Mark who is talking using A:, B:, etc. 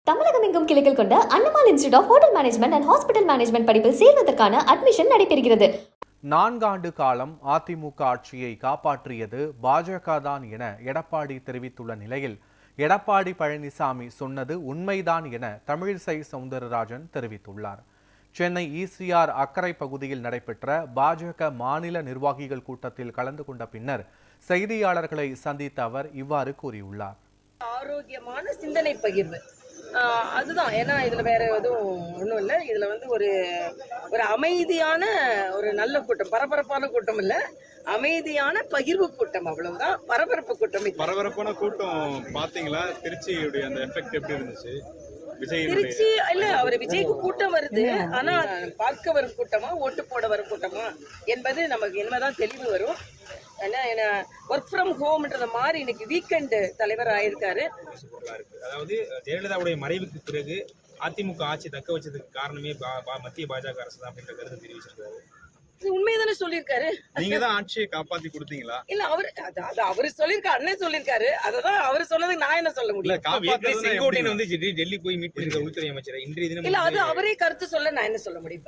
A: தமிழகம் எங்கும் கிளைகள் கொண்ட Annamal institute of hotel management and hospital management படிப்பில் சேர்வதற்கான அட்மிஷன் நடைபெறுகிறது.
B: 4 ஆண்டு காலம் அதிமுக ஆட்சியை காப்பாற்றியது பாஜக தான் என எடப்பாடி தெரிவித்துள்ள நிலையில், எடப்பாடி பழனிசாமி சொன்னது உண்மைதான் என தமிழிசை சவுந்தரராஜன் தெரிவித்துள்ளார். சென்னை ஈசிஆர் அக்கரை பகுதியில் நடைபெற்ற பாஜக மாநில நிர்வாகிகள் கூட்டத்தில் கலந்து கொண்ட பின்னர் செய்தியாளர்களை சந்தித்த அவர் இவ்வாறு கூறியுள்ளார்.
C: ஆரோக்கியமான சிந்தனை பகிர்வு அதுதான். ஏன்னா இதுல வேற எதுவும் ஒண்ணும் இல்லை. இதுல வந்து ஒரு அமைதியான ஒரு நல்ல கூட்டம், பரபரப்பான கூட்டம் இல்ல, அமைதியான பகிர்வு கூட்டம், அவ்வளவுதான். பரபரப்பு கூட்டம்.
D: பரபரப்பான கூட்டம் பாத்தீங்களா? திருச்சியுடைய அந்த எஃபெக்ட் எப்படி இருந்துச்சு?
C: திருச்சி இல்ல, அவர் விஜய்க்கு கூட்டம் வருது, ஆனா பார்க்க வரும் கூட்டமா ஓட்டு போட வரும் கூட்டமா என்பது நமக்கு இனிமேதான் தெளிவு வரும். ஏன்னா ஒர்க் ஃப்ரம் ஹோம்ன்ற மாதிரி இன்னைக்கு வீக்கெண்ட் தலைவர் ஆயிருக்காரு.
E: அதாவது ஜெயலலிதாவுடைய மறைவுக்கு பிறகு அதிமுக ஆட்சி தக்க வச்சதுக்கு காரணமே மத்திய பாஜக அரசு தான் அப்படின்ற கருத்து தெரிவிச்சிருக்காரு.
C: உண்மைதானே சொல்லியிருக்காரு.
D: நீங்க தான் ஆட்சியை காப்பாத்தி கொடுத்தீங்களா?
C: இல்ல, அவரு சொல்லியிருக்காரு, அண்ணன் சொல்லியிருக்காரு. அததான் அவரு சொன்னதுக்கு நான் என்ன சொல்ல முடியும்?
E: செங்கோட்டையன் வந்து டெல்லி போய் மீட் பண்ணிருக்க உள்துறை அமைச்சர் இன்றைய தினம்
C: இல்ல, அது அவரே கருத்து சொல்ல நான் என்ன சொல்ல முடியும்?